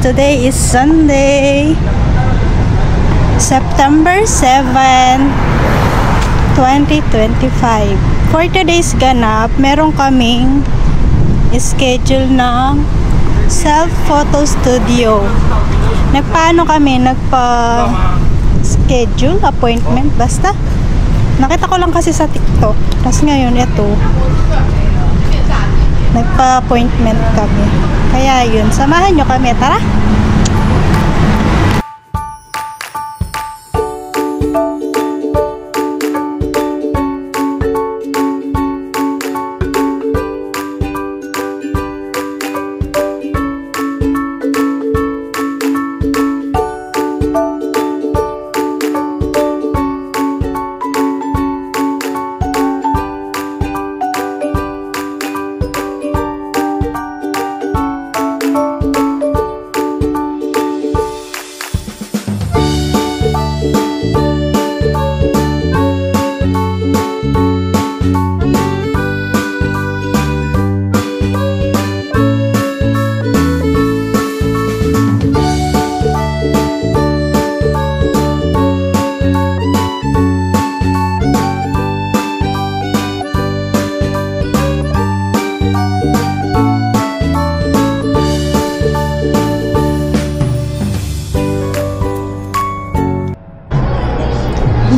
Today is Sunday, September 7, 2025. For today's ganap, meron kaming schedule ng self-photo studio. Nagpa-schedule, appointment, basta. Nakita ko lang kasi sa TikTok. Tapos ngayon, ito. Nagpa-appointment kami. Kaya yun, samahan nyo kami. Tara!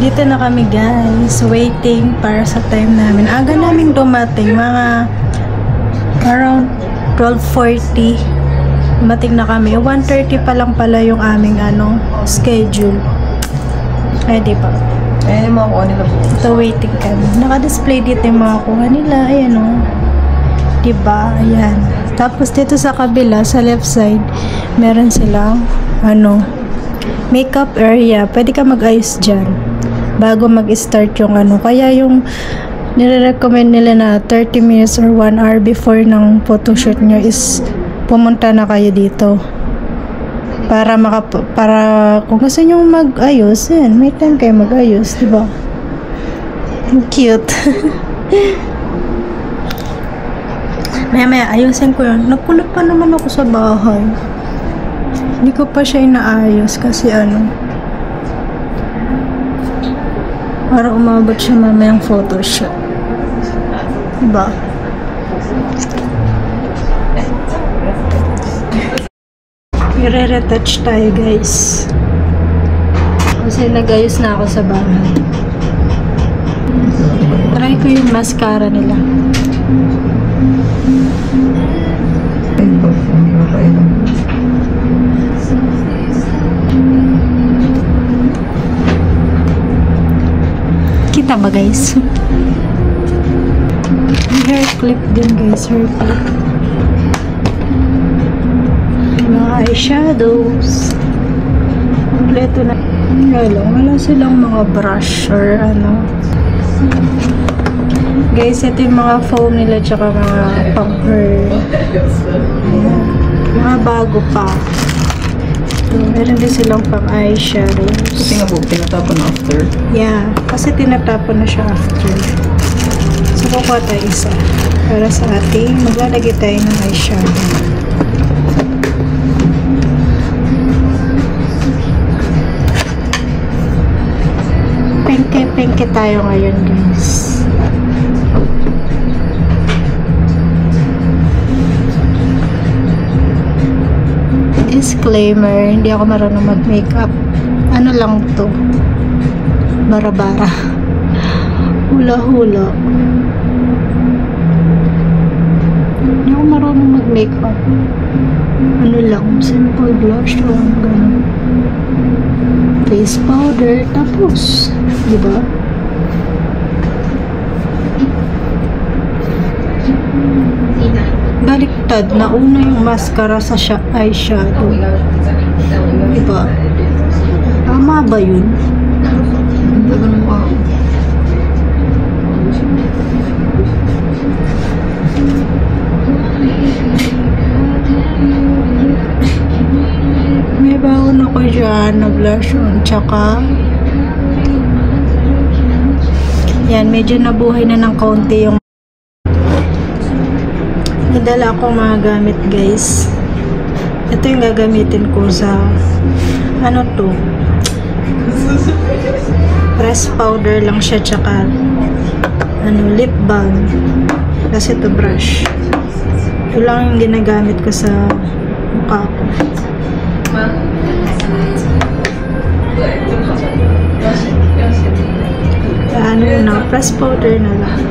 Dito na kami guys, waiting para sa time namin. Aga naming dumating, mga around 12:40. Dumating na kami. 1:30 pa lang pala yung aming schedule. Ay, di pa. Ayan yung mga kuha nila po. Ito, waiting kami. Naka-display dito yung mga kuha nila. Ayan o. Diba? Ayan. Tapos dito sa kabila, sa left side, meron silang makeup area. Pwede ka mag-ayos dyan bago mag-start yung kaya yung nire-recommend nila na 30 minutes or 1 hour before ng photoshoot nyo is pumunta na kayo dito para kung gusto nyo mag-ayos, yan, may time kayo mag-ayos, diba? Cute. Maya ayusin ko yun. Nagkulot pa naman ako sa bahay, hindi ko pa siya inaayos kasi para umabot siya mamayang photoshoot. Diba? I-retouch tayo guys. Kasi nag-ayos na ako sa bahay. Try ko yung mascara nila. Kita ba guys? Hair clip din guys, hair clip. Mga eyeshadows. Kompleto na. Wala silang mga brush or Guys, ito yung mga foam nila tsaka mga pang hair. Mga bago pa. Meron din silang pang eyeshadows. Kasi nga po, tinatapon na after. Yeah, kasi tinatapon na siya after. So, kukuha tayo isa. Para sa ating, maglalagay tayo ng eyeshadow. Penke tayo ngayon, guys. Disclaimer, hindi ako marunong mag-makeup. Lang to, bara-bara, hula-hula. Hindi ako marunong mag-makeup. Lang, simple blush lang, ganun. Face powder, tapos, diba? Baliktad, nauna yung mascara sa eyeshadow. Diba? Tama ba yun? Hindi ko naman ako. May baon ako dyan na blush on. Tsaka yan, medyo nabuhay na ng kaunti yung Nadala akong mga gamit, guys. Ito yung gagamitin ko sa ano to, press powder lang siya, tsaka ano, lip balm. Kasi ito brush. Ito lang yung ginagamit ko sa mukha ko. Ano na, press powder na lang.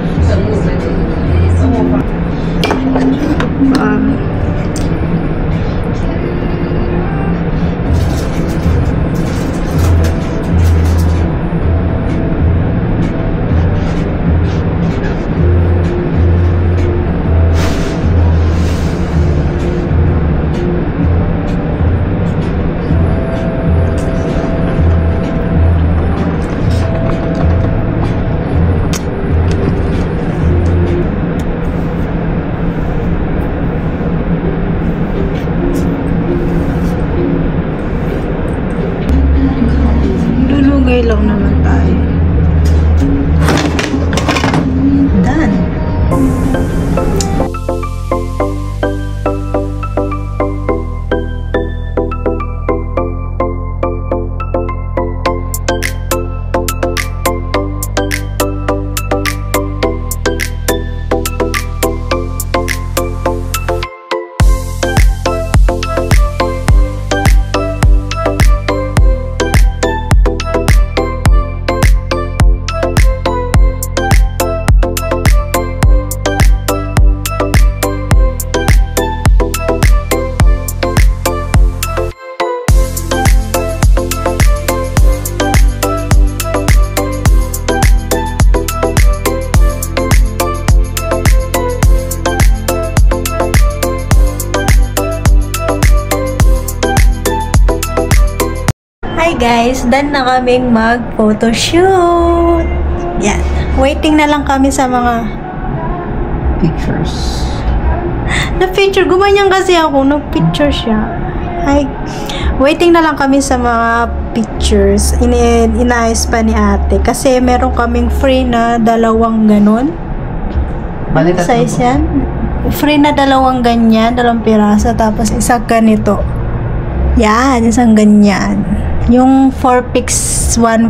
Dulugay lang naman tayo. Done. Hi guys, done na kaming mag-photoshoot. Yan. Waiting na lang kami sa mga Pictures. na-picture. Gumanyan kasi ako. Na-picture siya. Hi. Waiting na lang kami sa mga pictures. Inaayos pa ni ate. Kasi meron kaming free na dalawang ganon. Bali, Size yan. Free na dalawang ganyan. Dalawang piraso. Tapos isang ganito. Yan. Isang ganyan. Yung 4 pics, 1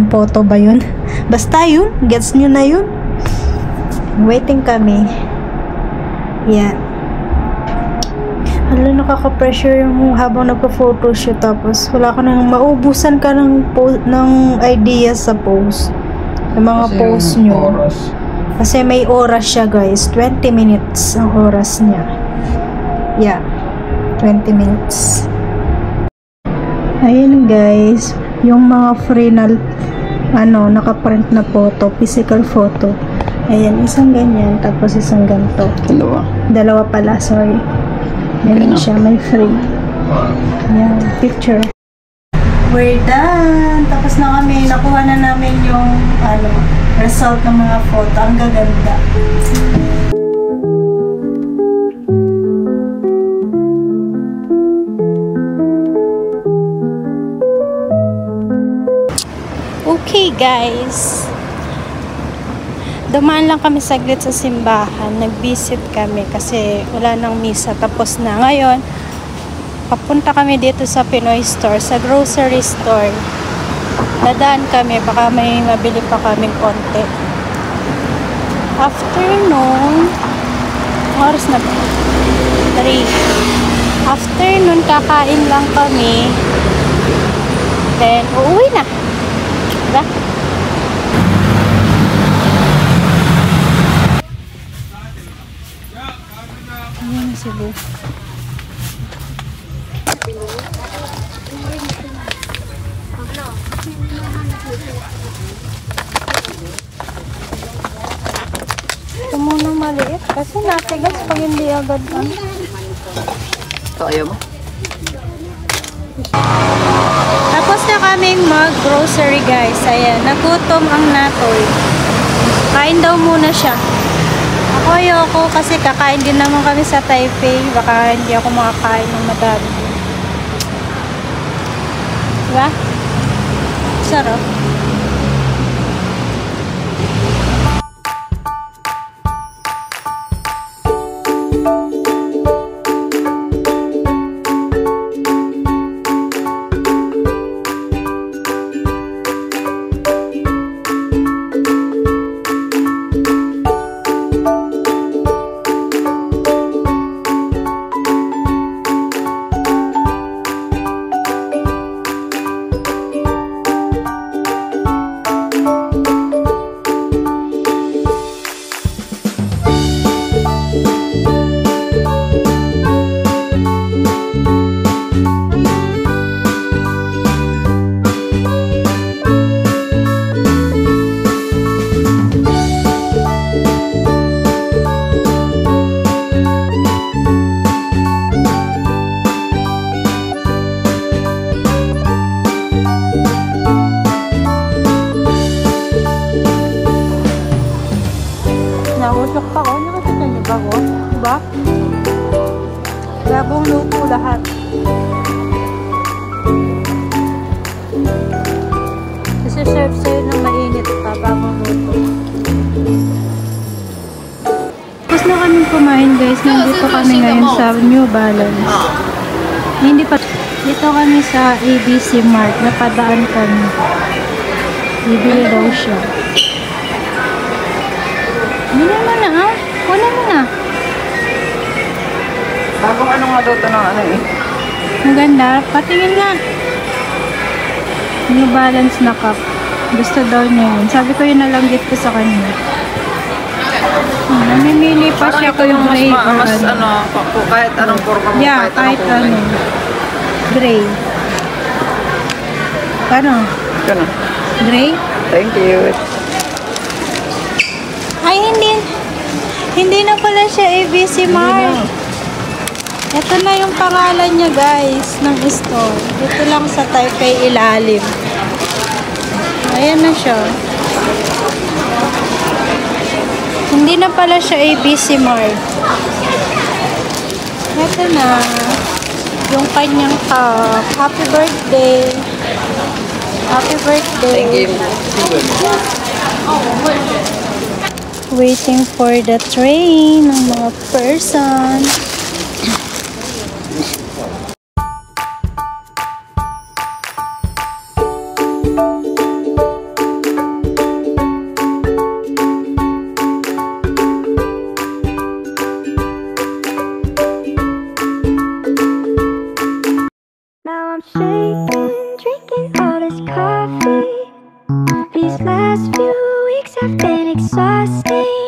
photo ba yun? Basta yun. Gets nyo na yun. Waiting kami. Yan. Hala, nakaka-pressure yung habang nagpa-photoshoot. Tapos wala ka nang maubusan ka ng ideas sa post. Yung mga Kasi post yung nyo. oras. Kasi may oras siya guys. 20 minutes ang oras niya. Yeah. 20 minutes. Ayan guys. Yung mga free na nakaprint na photo. Physical photo. Ayan. Isang ganyan. Tapos isang ganito. Dalawa pala. Sorry. Ganyan siya. May free. Ayan. Picture. We're done. Tapos na kami. Nakuha na namin yung result ng mga photo. Ang gaganda. Okay guys. Dumaan lang kami saglit sa simbahan. Nag-visit kami kasi wala nang misa. Tapos na. Ngayon, papunta kami dito sa Pinoy store, sa grocery store. Dadaan kami, baka may mabili pa kaming konti. After nun, oras na ba? 3. After nun, kakain lang kami. Then, uuwi na. Diba? Ayan si Cebu. Ito muna maliit kasi natigas pag hindi agad Ito, ayaw mo? Tapos na kaming mag-grocery guys. Ayan, nagutom ang natoy. Kain daw muna siya. Ako ayoko kasi kakain din naman kami sa Taipei. Baka hindi ako makakain ng madami. Diba? Sarap. Nausok pa ko. Nakita niyo ba ko? Diba? Gabong luto lahat. Kasi serve sa'yo ng mainit pa bagong luto. Tapos na kami kumain guys. Nandito kami ngayon sa New Balance. Hindi pa. Dito kami sa ABC Mart. Napadaan kami. Bibili daw siya. Bili mo na ah. Wala mo na. Bagong ano nga daw ito ng ano eh. Maganda. Patingin nga. New Balance na cup. Gusto daw niya yun. Sabi ko yun nalanggit ko sa kanya. Namimili pa Parang siya ito yung kung gray or mas ano. kahit anong forma mo, Yeah, kahit kulay. ano. Gray. Ano? Ito na. Gray? Thank you. Ay, hindi. Hindi na pala siya ABC Mart. Ito na yung pangalan niya guys ng store. Dito lang sa Taipei ilalim. Ayan na siya. Hindi na pala siya ABC Mart. Ito na. Yung kanyang cup. Happy birthday. Happy birthday. Thank you. Waiting for the train ng mga person. Now I'm shaking, drinking all this coffee. These last few weeks have been exhausting.